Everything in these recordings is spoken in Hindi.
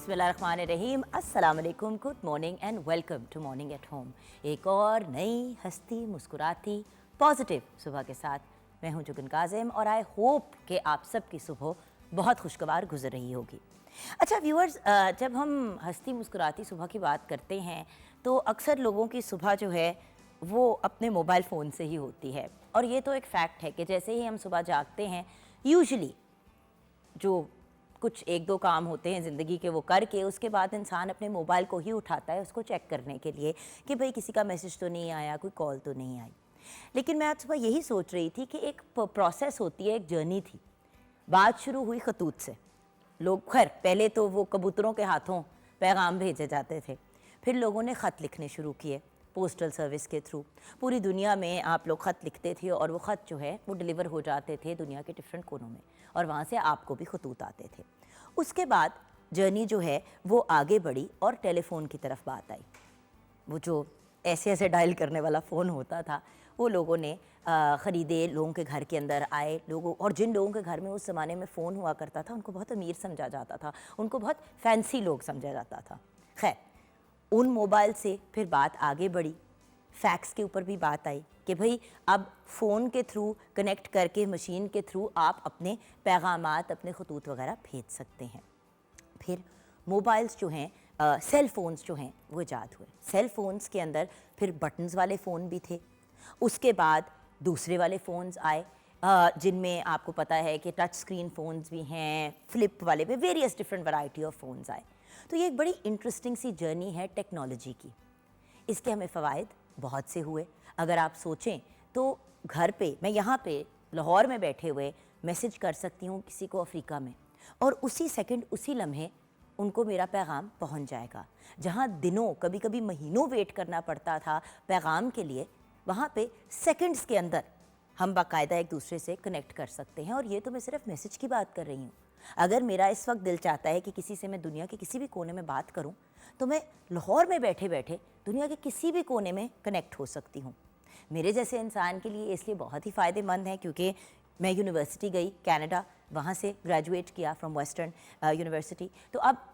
बिस्मिल्लाहिर्रहमानिर्रहीम, अस्सलाम वालेकुम, good morning and welcome to morning at home. एक और नई हंसती मुस्कुराती पॉजिटिव सुबह के साथ मैं हूं जुगन काजिम और आई होप कि आप सबकी सुबह बहुत खुशगवार गुजर रही होगी। अच्छा व्यूअर्स, जब हम हंसती मुस्कुराती सुबह की बात करते हैं तो अक्सर लोगों की सुबह जो है वो अपने मोबाइल फ़ोन से ही होती है। और ये तो एक फ़ैक्ट है कि जैसे ही हम सुबह जागते हैं यूजुअली जो कुछ एक दो काम होते हैं ज़िंदगी के वो करके उसके बाद इंसान अपने मोबाइल को ही उठाता है उसको चेक करने के लिए कि भाई किसी का मैसेज तो नहीं आया, कोई कॉल तो नहीं आई। लेकिन मैं आज सुबह यही सोच रही थी कि एक प्रोसेस होती है, एक जर्नी थी। बात शुरू हुई खतूत से। लोग खैर पहले तो वो कबूतरों के हाथों पैगाम भेजे जाते थे, फिर लोगों ने ख़त लिखने शुरू किए पोस्टल सर्विस के थ्रू। पूरी दुनिया में आप लोग ख़त लिखते थे और वो ख़त जो है वो डिलीवर हो जाते थे दुनिया के डिफरेंट कोनों में और वहाँ से आपको भी खतूत आते थे। उसके बाद जर्नी जो है वो आगे बढ़ी और टेलीफोन की तरफ बात आई। वो जो ऐसे ऐसे डायल करने वाला फ़ोन होता था वो लोगों ने ख़रीदे, लोगों के घर के अंदर आए लोगों। और जिन लोगों के घर में उस ज़माने में फ़ोन हुआ करता था उनको बहुत अमीर समझा जाता था, उनको बहुत फैंसी लोग समझा जाता था। खैर उन मोबाइल से फिर बात आगे बढ़ी, फैक्स के ऊपर भी बात आई कि भाई अब फ़ोन के थ्रू कनेक्ट करके मशीन के थ्रू आप अपने पैगामात, अपने खतूत वगैरह भेज सकते हैं। फिर मोबाइल्स जो हैं, सेल फ़ोन्स जो हैं वो ईजाद हुए। सेल फ़ोन्स के अंदर फिर बटन्स वाले फ़ोन भी थे। उसके बाद दूसरे वाले फ़ोन्स आए जिनमें आपको पता है कि टच स्क्रीन फ़ोन्स भी हैं, फ्लिप वाले भी, various different variety of phones आए। तो ये एक बड़ी इंटरेस्टिंग सी जर्नी है टेक्नोलॉजी की। इसके हमें फ़वाइद बहुत से हुए। अगर आप सोचें तो घर पे, मैं यहाँ पे लाहौर में बैठे हुए मैसेज कर सकती हूँ किसी को अफ्रीका में और उसी सेकंड उसी लम्हे उनको मेरा पैगाम पहुँच जाएगा। जहाँ दिनों कभी कभी महीनों वेट करना पड़ता था पैगाम के लिए, वहाँ पे सेकंड्स के अंदर हम बाकायदा एक दूसरे से कनेक्ट कर सकते हैं। और ये तो मैं सिर्फ मैसेज की बात कर रही हूँ। अगर मेरा इस वक्त दिल चाहता है कि किसी से मैं दुनिया के किसी भी कोने में बात करूं तो मैं लाहौर में बैठे बैठे दुनिया के किसी भी कोने में कनेक्ट हो सकती हूं। मेरे जैसे इंसान के लिए इसलिए बहुत ही फ़ायदेमंद है क्योंकि मैं यूनिवर्सिटी गई कनाडा, वहाँ से ग्रेजुएट किया फ्रॉम वेस्टर्न यूनिवर्सिटी। तो अब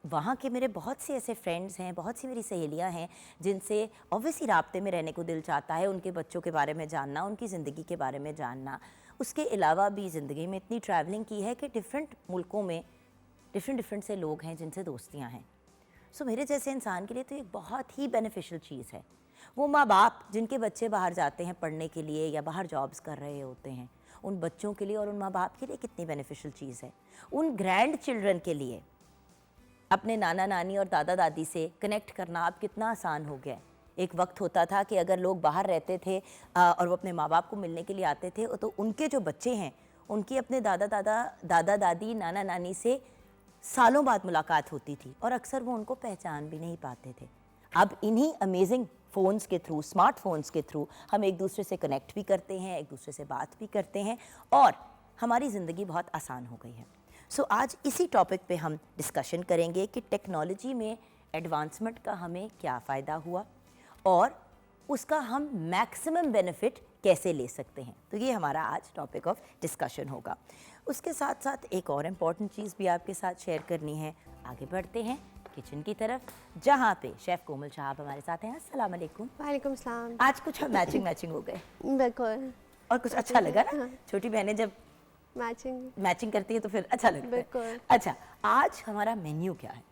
वहाँ के मेरे बहुत से ऐसे फ्रेंड्स हैं, बहुत सी मेरी सहेलियाँ हैं जिनसे ऑब्वियसली राब्ते में रहने को दिल चाहता है, उनके बच्चों के बारे में जानना, उनकी ज़िंदगी के बारे में जानना। उसके अलावा भी ज़िंदगी में इतनी ट्रैवलिंग की है कि डिफरेंट मुल्कों में डिफरेंट से लोग हैं जिनसे दोस्तियाँ हैं। सो मेरे जैसे इंसान के लिए तो एक बहुत ही बेनिफिशियल चीज़ है। वो माँ बाप जिनके बच्चे बाहर जाते हैं पढ़ने के लिए या बाहर जॉब्स कर रहे होते हैं, उन बच्चों के लिए और उन माँ बाप के लिए कितनी बेनिफिशियल चीज़ है। उन ग्रैंड चिल्ड्रन के लिए अपने नाना नानी और दादा दादी से कनेक्ट करना अब कितना आसान हो गया है। एक वक्त होता था कि अगर लोग बाहर रहते थे और वो अपने माँ बाप को मिलने के लिए आते थे तो उनके जो बच्चे हैं उनकी अपने दादा दादी नाना नानी से सालों बाद मुलाकात होती थी और अक्सर वो उनको पहचान भी नहीं पाते थे। अब इन्हीं अमेजिंग फ़ोन्स के थ्रू, स्मार्टफोन्स के थ्रू हम एक दूसरे से कनेक्ट भी करते हैं, एक दूसरे से बात भी करते हैं और हमारी ज़िंदगी बहुत आसान हो गई है। सो आज इसी टॉपिक पे हम डिस्कशन करेंगे कि टेक्नोलॉजी में एडवांसमेंट का हमें क्या फ़ायदा हुआ और उसका हम मैक्सिमम बेनिफिट कैसे ले सकते हैं। तो ये हमारा आज टॉपिक ऑफ डिस्कशन होगा। उसके साथ साथ एक और इम्पॉर्टेंट चीज़ भी आपके साथ शेयर करनी है। आगे बढ़ते हैं किचन की तरफ जहाँ पे शेफ़ कोमल साहब हमारे साथ हैं। अस्सलाम वालेकुम। वालेकुम सलाम। आज कुछ हम मैचिंग हो गए बिल्कुल। और कुछ अच्छा लगा ना। हाँ। छोटी बहनें जब मैचिंग करती है तो फिर अच्छा लगता है। बिल्कुल। अच्छा, आज हमारा मेन्यू क्या है?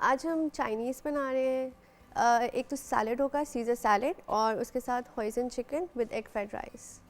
आज हम चाइनीज़ बना रहे हैं। एक तो सैलड होगा, सीज़र सैलड, और उसके साथ hoisin chicken with egg fried rice.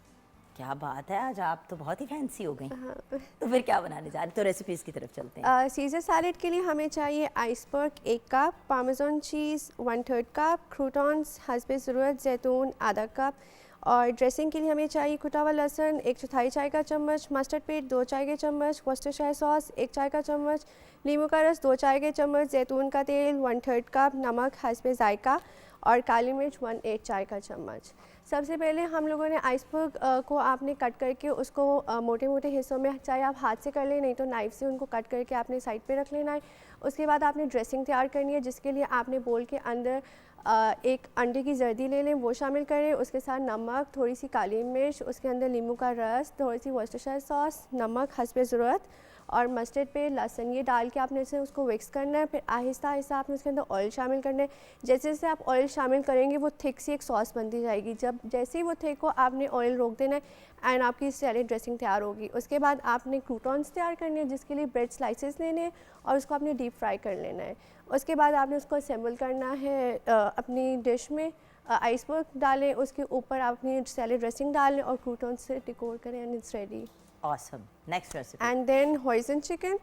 क्या बात है, आज आप तो बहुत ही फैंसी हो गई। हाँ। तो फिर क्या बनाने जा रहे? तो रेसिपीज़ की तरफ चलते हैं। सीज़र सैलड के लिए हमें चाहिए आइसबर्ग 1 कप, पार्मेज़न चीज़ 1/3 कप, क्रूटॉन्स हस्बे ज़रूरत, जैतून आधा कप, और ड्रेसिंग के लिए हमें चाहिए कुटा हुआ लहसुन 1/4 चाय का चम्मच, मस्टर्ड पेस्ट 2 चाय के चम्मच, वर्सेस्टरशायर सॉस 1 चाय का चम्मच, नींबू का रस 2 चाय के चम्मच, जैतून का तेल 1/3 कप, नमक हस्बे जायका, और काली मिर्च 1/8 चाय का चम्मच। सबसे पहले हम लोगों ने आइसबर्ग को आपने कट करके उसको मोटे मोटे हिस्सों में, चाहे आप हाथ से कर लें नहीं तो नाइफ़ से उनको कट करके आपने साइड पे रख लेना है। उसके बाद आपने ड्रेसिंग तैयार करनी है जिसके लिए आपने बोल के अंदर एक अंडे की जर्दी ले लें, वो शामिल करें। उसके साथ नमक, थोड़ी सी काली मिर्च, उसके अंदर नींबू का रस, थोड़ी सी वर्सेस्टरशायर सॉस, नमक हस्बे ज़रूरत, और मस्टर्ड पे लहसुन ये डाल के आपने इसे उसको मिक्स करना है। फिर आहिस्ता आहिस्ता आपने उसके अंदर ऑयल शामिल करना है। जैसे जैसे आप ऑयल शामिल करेंगे वो थिक सी एक सॉस बनती जाएगी। जब जैसे ही वो थिक हो आपने ऑयल रोक देना है एंड आपकी सैलेड ड्रेसिंग तैयार होगी। उसके बाद आपने क्रूटॉन्स तैयार करने हैं जिसके लिए ब्रेड स्लाइसेस लेने हैं और उसको आपने डीप फ्राई कर लेना है। उसके बाद आपने उसको असेंबल करना है अपनी डिश में। आइसबर्ग डालें, उसके ऊपर आप अपनी सैलेड ड्रेसिंग डालें और क्रूटॉन्स से डेकोर करें and it's ready. Awesome. Next recipe. And then hoisin chicken.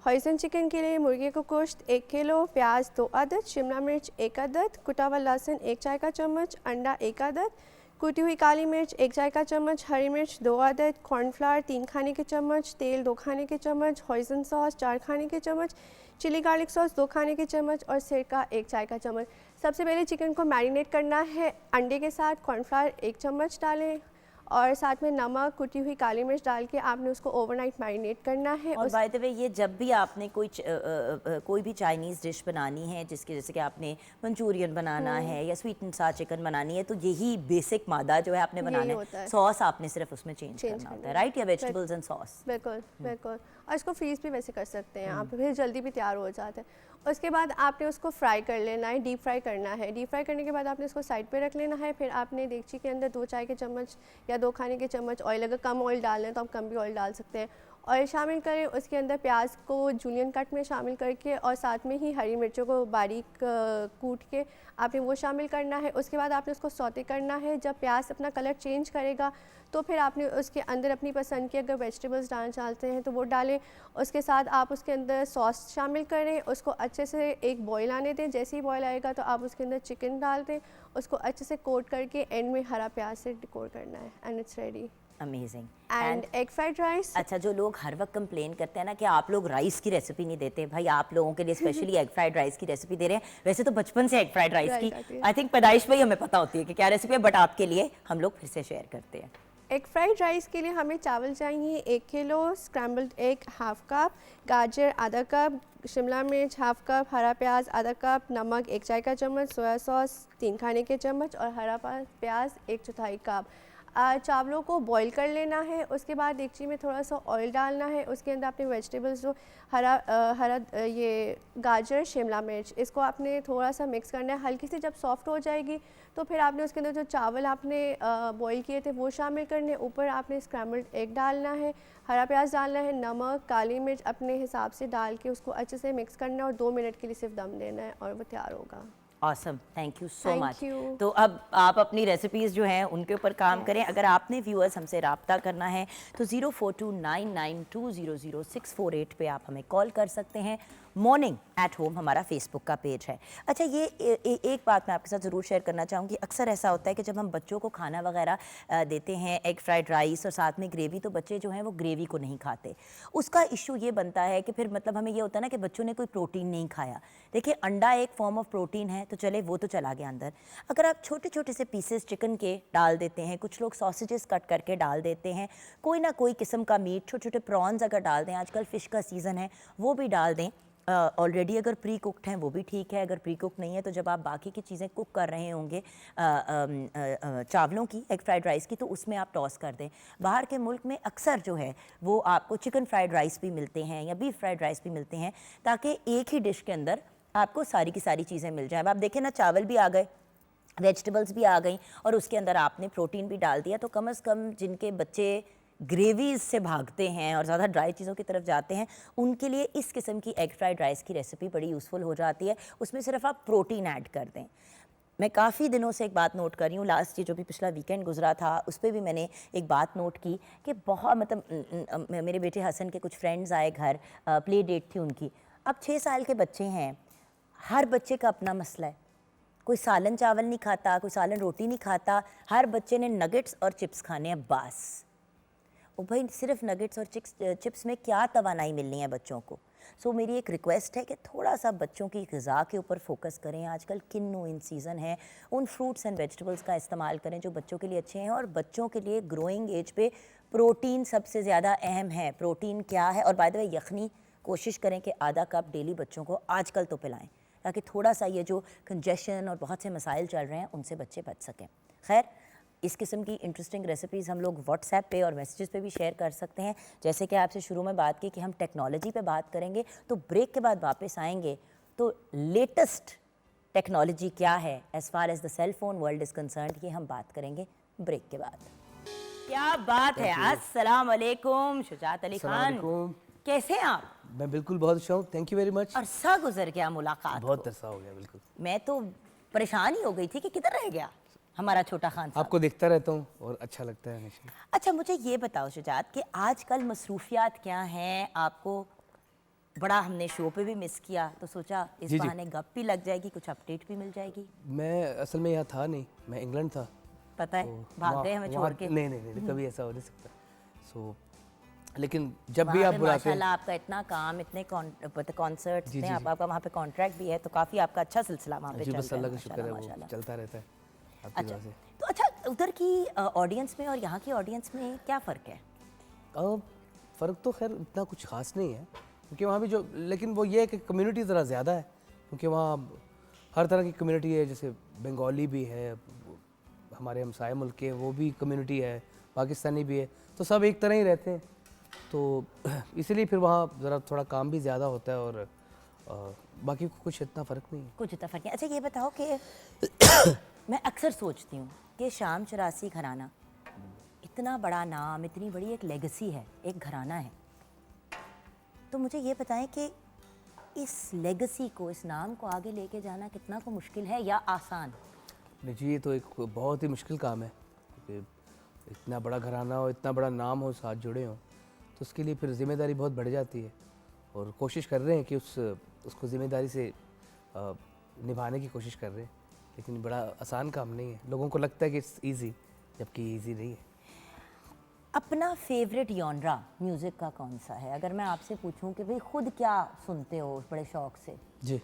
Hoisin chicken के लिए मुर्गी का गोश्त 1 किलो, प्याज 2 अदद, शिमला मिर्च 1 अदद, कुटा हुआ लहसुन 1 चाय का चम्मच, अंडा 1 अदद, कुटी हुई काली मिर्च 1 चाय का चम्मच, हरी मिर्च 2 अदद, कॉर्नफ्लावर 3 खाने के चम्मच, तेल 2 खाने के चम्मच, हॉइजन सॉस 4 खाने के चम्मच, चिली गार्लिक सॉस 2 खाने के चम्मच और सिरका 1 चाय का चम्मच। सबसे पहले चिकन को मैरिनेट करना है अंडे के साथ। कॉर्नफ्लावर 1 चम्मच डालें और साथ में नमक, कुटी हुई काली मिर्च डाल के आपने उसको ओवरनाइट मैरिनेट करना है। और बाय द वे ये जब भी आपने कोई भी चाइनीज़ डिश बनानी है जिसके जैसे कि आपने मंचूरियन बनाना है या स्वीट एंड सार चिकन बनानी है तो यही बेसिक मादा जो है आपने बनाना है। सॉस आपने सिर्फ उसमें चेंज करना होता है, राइट? या वेजिटेबल्स एंड सॉस। बिल्कुल बिल्कुल। और इसको फ्रीज भी वैसे कर सकते हैं आप, फिर जल्दी भी तैयार हो जाता है। उसके बाद आपने उसको फ्राई कर लेना है, डीप फ्राई करना है। डीप फ्राई करने के बाद आपने उसको साइड पे रख लेना है। फिर आपने देगची के अंदर 2 चाय के चम्मच या 2 खाने के चम्मच ऑयल, अगर कम ऑयल डालना है तो आप कम भी ऑयल डाल सकते हैं, ऑयल शामिल करें। उसके अंदर प्याज को जूलियन कट में शामिल करके और साथ में ही हरी मिर्चों को बारीक कूट के आपने वो शामिल करना है। उसके बाद आपने उसको सौते करना है। जब प्याज अपना कलर चेंज करेगा तो फिर आपने उसके अंदर अपनी पसंद की अगर वेजिटेबल्स डालना चाहते हैं तो वो डालें। उसके साथ आप उसके अंदर सॉस शामिल करें, उसको अच्छे से एक बॉयल आने दें। जैसे ही बॉयल आएगा तो आप उसके अंदर चिकन डाल दें, उसको अच्छे से कोट करके एंड में हरा प्याज से डेकोर करना है and it's ready. Amazing. And egg fried rice. अच्छा, जो लोग हर वक्त कंप्लेन करते हैं ना कि आप लोग राइस की रेसिपी नहीं देते, भाई आप लोगों के लिए स्पेशली एग फ्राइड राइस की रेसिपी दे रहे हैं। वैसे तो बचपन से एग फ्राइड राइस की आई थिंक पैदाइश में ही हमें पता होती है कि क्या रेसिपी है, बट आपके लिए हम लोग फिर से शेयर करते हैं। एग फ्राइड राइस के लिए हमें चावल चाहिए 1 kilo, scrambled egg half cup, गाजर आधा कप, शिमला मिर्च हाफ कप, हरा प्याज आधा कप, नमक 1 चाय का चम्मच, सोया सॉस 3 खाने के चम्मच और हरा प्याज 1/4 कप। चावलों को बॉईल कर लेना है। उसके बाद देगची में थोड़ा सा ऑयल डालना है। उसके अंदर आपने वेजिटेबल्स जो हरा ये गाजर, शिमला मिर्च, इसको आपने थोड़ा सा मिक्स करना है। हल्की सी जब सॉफ्ट हो जाएगी तो फिर आपने उसके अंदर जो चावल आपने बॉईल किए थे वो शामिल करने। ऊपर आपने स्क्रैम्बल्ड एग डालना है, हरा प्याज डालना है, नमक, काली मिर्च अपने हिसाब से डाल के उसको अच्छे से मिक्स करना है और 2 मिनट के लिए सिर्फ दम देना है और वो तैयार होगा। Awesome, thank you so much. you. तो अब आप अपनी रेसिपीज़ जो हैं उनके ऊपर काम करें। अगर आपने व्यूअर्स हमसे रब्ता करना है तो 042992000648 पे आप हमें कॉल कर सकते हैं। मॉर्निंग एट होम हमारा फेसबुक का पेज है। अच्छा, ये एक बात मैं आपके साथ ज़रूर शेयर करना चाहूँगी। अक्सर ऐसा होता है कि जब हम बच्चों को खाना वगैरह देते हैं, एग फ्राइड राइस और साथ में ग्रेवी, तो बच्चे जो हैं वो ग्रेवी को नहीं खाते। उसका इशू ये बनता है कि फिर मतलब हमें ये होता है ना कि बच्चों ने कोई प्रोटीन नहीं खाया। देखिए, अंडा एक फॉर्म ऑफ प्रोटीन है तो चले वो तो चला गया अंदर। अगर आप छोटे छोटे से पीसेस चिकन के डाल देते हैं, कुछ लोग सॉसेजेस कट करके डाल देते हैं, कोई ना कोई किस्म का मीट, छोटे छोटे प्रॉन्स अगर डाल दें, आजकल फ़िश का सीज़न है, वो भी डाल दें। ऑलरेडी अगर प्री कुक्ड हैं वो भी ठीक है, अगर प्री कुक्ड नहीं है तो जब आप बाकी की चीज़ें कुक कर रहे होंगे चावलों की, एग फ्राइड राइस की, तो उसमें आप टॉस कर दें। बाहर के मुल्क में अक्सर जो है वो आपको चिकन फ्राइड राइस भी मिलते हैं या बीफ फ्राइड राइस भी मिलते हैं, ताकि एक ही डिश के अंदर आपको सारी की सारी चीज़ें मिल जाएं। अब आप देखें ना, चावल भी आ गए, वेजिटेबल्स भी आ गई और उसके अंदर आपने प्रोटीन भी डाल दिया, तो कम से कम जिनके बच्चे ग्रेवीज से भागते हैं और ज़्यादा ड्राई चीज़ों की तरफ जाते हैं, उनके लिए इस किस्म की एग फ्राइड राइस की रेसिपी बड़ी यूज़फुल हो जाती है। उसमें सिर्फ आप प्रोटीन ऐड कर दें। मैं काफ़ी दिनों से एक बात नोट कर रही हूँ, लास्ट ये जो भी पिछला वीकेंड गुजरा था उस पर भी मैंने एक बात नोट की कि बहुत मतलब मेरे बेटे हसन के कुछ फ्रेंड्स आए घर, प्ले डेट थी उनकी। अब 6 साल के बच्चे हैं, हर बच्चे का अपना मसला है। कोई सालन चावल नहीं खाता, कोई सालन रोटी नहीं खाता, हर बच्चे ने नगेट्स और चिप्स खाने हैं बस। ओ भाई, सिर्फ नगेट्स और चिप्स में क्या तवानाई मिलनी है बच्चों को? सो मेरी एक रिक्वेस्ट है कि थोड़ा सा बच्चों की ग़िज़ा के ऊपर फोकस करें। आजकल किन्नू इन सीज़न है, उन फ्रूट्स एंड वेजिटेबल्स का इस्तेमाल करें जो बच्चों के लिए अच्छे हैं। और बच्चों के लिए ग्रोइंग एज पे प्रोटीन सबसे ज़्यादा अहम है। प्रोटीन क्या है? और बाय द वे, यखनी कोशिश करें कि आधा कप डेली बच्चों को आजकल तो पिलाएं, ताकि थोड़ा सा ये जो कंजेशन और बहुत से मसाइल चल रहे हैं उनसे बच्चे बच सकें। खैर, इस किस्म की इंटरेस्टिंग रेसिपीज़ हम लोग व्हाट्सएप पे और मैसेजेस पे भी शेयर कर सकते हैं। जैसे कि आपसे शुरू में बात की कि हम टेक्नोलॉजी पे बात करेंगे, तो ब्रेक के बाद वापस आएंगे तो लेटेस्ट टेक्नोलॉजी क्या है as far as the cell phone world is concerned, ये हम बात करेंगे ब्रेक के बाद। क्या बात है। अस्सलाम वालेकुम शुजात अली खान, अस्सलामुअलैकुम। कैसे हैं आप? मैं बिल्कुल बहुत अच्छा हूँ, थैंक यू वेरी मच। अरसा गुजर गया मुलाकात बहुत को। अरसा हो गया बिल्कुल। मैं तो परेशान ही हो गई थी कि किधर रह गया हमारा छोटा खान साहब। आपको देखता रहता हूँ और अच्छा लगता है हमेशा। अच्छा, मुझे ये बताओ शुजात कि आजकल मसरूफियात क्या हैं आपको? बड़ा हमने शो पे भी मिस किया, तो सोचा इस जी, जी। बहाने गप भी लग जाएगी, कुछ अपडेट भी मिल जाएगी। मैं असल में यहाँ था नहीं, मैं इंग्लैंड था। पता है, तो भाग गए हमें छोड़ के। नहीं नहीं नहीं, कभी ऐसा हो नहीं सकता। सो लेकिन जब भी वहाँ आप पे बुलाते हैं, माशाल्लाह आपका इतना काम, इतने कॉन्सर्ट्स जी, हैं, जी, आपका वहाँ पे कॉन्ट्रैक्ट भी है, तो काफ़ी आपका अच्छा सिलसिला वहाँ पे जी चल बस रहा है अल्लाह का शुक्र है, माशाल्लाह, वो चलता रहता है आपकी अच्छा, वजह से। तो अच्छा उधर की ऑडियंस में और यहाँ की ऑडियंस में क्या फ़र्क है? फ़र्क तो खैर इतना कुछ ख़ास नहीं है, क्योंकि वहाँ भी जो, लेकिन वो ये है कि कम्युनिटी ज़रा ज़्यादा है, क्योंकि वहाँ हर तरह की कम्युनिटी है। जैसे बंगाली भी है, हमारे हमसाए मुल्क के वो भी कम्युनिटी है, पाकिस्तानी भी है, तो सब एक तरह ही रहते हैं। तो इसीलिए फिर वहाँ ज़रा थोड़ा काम भी ज़्यादा होता है, और बाकी कुछ इतना फ़र्क नहीं है। कुछ इतना फ़र्क नहीं। अच्छा ये बताओ कि मैं अक्सर सोचती हूँ कि शाम चरासी घराना इतना बड़ा नाम, इतनी बड़ी एक लेगेसी है, एक घराना है, तो मुझे ये बताएं कि इस लेगेसी को, इस नाम को आगे लेके जाना कितना को मुश्किल है या आसान? नहीं जी, ये तो एक बहुत ही मुश्किल काम है, क्योंकि इतना बड़ा घराना हो, इतना बड़ा नाम हो, साथ जुड़े हों, तो उसके लिए फिर ज़िम्मेदारी बहुत बढ़ जाती है। और कोशिश कर रहे हैं कि उसको ज़िम्मेदारी से निभाने की कोशिश कर रहे हैं, लेकिन बड़ा आसान काम नहीं है। लोगों को लगता है कि इट्स ईजी, जबकि ईजी नहीं है। अपना फेवरेट जॉनरा म्यूज़िक का कौन सा है? अगर मैं आपसे पूछूं कि भाई खुद क्या सुनते हो बड़े शौक से? जी,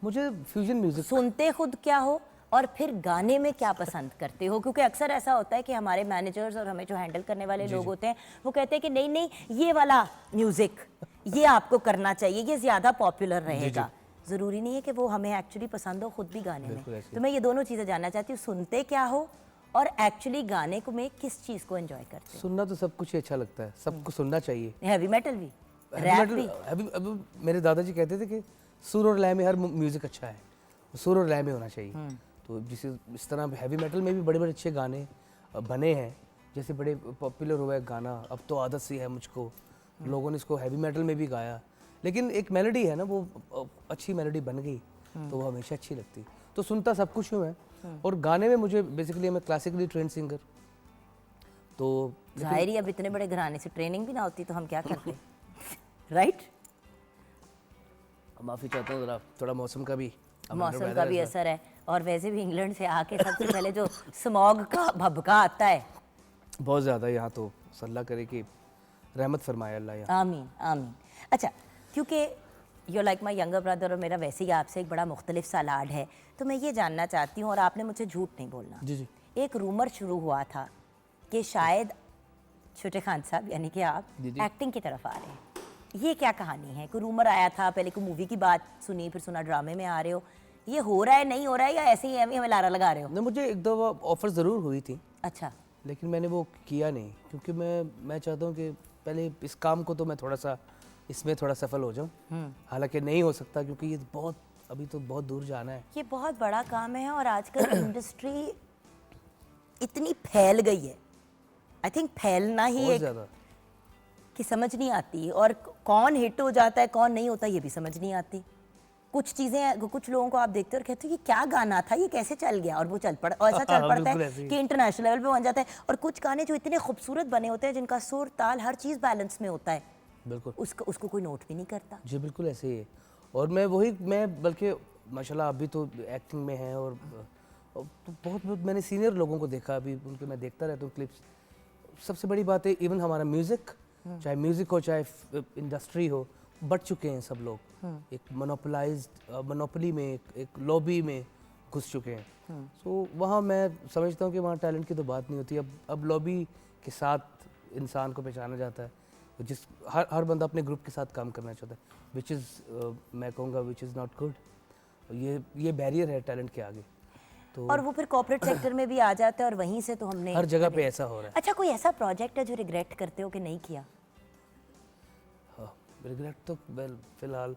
मुझे फ्यूजन म्यूज़िक। सुनते खुद क्या हो और फिर गाने में क्या पसंद करते हो? क्योंकि अक्सर ऐसा होता है कि हमारे मैनेजर्स और हमें जो हैंडल करने वाले लोग होते हैं वो कहते हैं कि नहीं नहीं, ये वाला म्यूज़िक ये आपको करना चाहिए, ये ज़्यादा पॉपुलर रहेगा। ज़रूरी नहीं है कि वो हमें एक्चुअली पसंद हो खुद भी गाने में। बिल्कुल ऐसे। तो मैं ये दोनों चीज़ें जानना चाहती हूँ, सुनते क्या हो और एक्चुअली गाने को में किस चीज़ को एंजॉय करते सुनना तो सब कुछ ही अच्छा लगता है, सबको सुनना चाहिए। हो? हैवी मेटल भी, हैवी रैप मेटल, भी? अभी मेरे दादाजी कहते थे कि सुर और लय में हर म्यूज़िक अच्छा है, सुर और लय में होना चाहिए। तो इस तरह हैवी मेटल में भी बड़े बड़े अच्छे गाने बने हैं। जैसे बड़े पॉपुलर हुआ है गाना अब तो आदत सी है मुझको, लोगों ने इसको हैवी मेटल में भी गाया, लेकिन एक मेलोडी है ना, वो अच्छी मेलोडी बन गई तो वो हमेशा अच्छी लगती। तो सुनता सब कुछ हूँ मैं, और गाने में मुझे बेसिकली, मैं क्लासिकली ट्रेंड सिंगर, तो जाहिर ही अब इतने बड़े घराने से ट्रेनिंग भी ना होती तो हम क्या करते? राइट? माफ़ी चाहता हूँ, ज़रा थोड़ा मौसम का भी मौसम का भी असर है, और वैसे भी इंग्लैंड से आके सबसे पहले जो स्मॉग का भभका आता है। बहुत ज़्यादा यहाँ तो, अल्लाह करे कि रहमत फरमाए अल्लाह यहाँ। आमीन आमीन। अच्छा, क्योंकि you like my younger brother और मेरा वैसे ही आपसे एक बड़ा मुख्तलिफ सा लाड है, तो मैं ये जानना चाहती हूँ, और आपने मुझे झूठ नहीं बोलना। जी जी। एक रूमर शुरू हुआ था कि शायद छोटे खान साहब यानी कि आप जी, जी। एक्टिंग की तरफ आ रहे हैं। ये क्या कहानी है? कोई रूमर आया था, पहले कोई मूवी की बात सुनी, फिर सुना ड्रामे में आ रहे हो, ये हो रहा है नहीं हो रहा है, या ऐसे ही हमें लारा लगा रहे हो? नहीं, मुझे एक दफ़ा ऑफ़र ज़रूर हुई थी, अच्छा, लेकिन मैंने वो किया नहीं, क्योंकि मैं चाहता हूँ कि पहले इस काम को तो मैं थोड़ा सा इसमें थोड़ा सफल हो जाऊँ। हालांकि नहीं हो सकता, क्योंकि ये बहुत, अभी तो बहुत दूर जाना है। ये बहुत बड़ा काम है, और आजकल इंडस्ट्री इतनी फैल गई है, आई थिंक फैलना ही बहुत एक ज़्यादा। कि समझ नहीं आती, और कौन हिट हो जाता है कौन नहीं होता ये भी समझ नहीं आती। कुछ चीज़ें, कुछ लोगों को आप देखते हो और कहते हो कि क्या गाना था, ये कैसे चल गया, और वो चल पड़ा, और ऐसा चल पड़ता बिल्कुल है ऐसे ही। कि इंटरनेशनल लेवल पे बन जाता है। और कुछ गाने जो इतने खूबसूरत बने होते हैं, जिनका सुर ताल हर चीज़ बैलेंस में होता है, बिल्कुल उसको कोई नोट भी नहीं करता। जी, बिल्कुल ऐसे ही है। और मैं बल्कि माशाल्लाह अभी तो एक्टिंग में है, और तो बहुत बहुत मैंने सीनियर लोगों को देखा, अभी उनके मैं देखता रहता हूँ क्लिप्स। सबसे बड़ी बात है, इवन हमारा म्यूज़िक, चाहे म्यूज़िक हो चाहे इंडस्ट्री हो, बढ़ चुके हैं सब लोग, एक मोनोपोली में, एक लॉबी में घुस चुके हैं। सो वहाँ मैं समझता हूँ कि वहाँ टैलेंट की तो बात नहीं होती। अब लॉबी के साथ इंसान को पहचाना जाता है, जिस हर बंदा अपने ग्रुप के साथ काम करना चाहता है, मैं कहूँगा विच इज़ नॉट गुड। ये बैरियर है टैलेंट के आगे। तो और वो फिर कॉर्पोरेट सेक्टर में भी आ जाता है और वहीं से तो हमने हर जगह पे ऐसा हो रहा है। अच्छा, कोई ऐसा प्रोजेक्ट है जो रिग्रेट करते हो कि नहीं किया? रिग्रेट तो वेल फिलहाल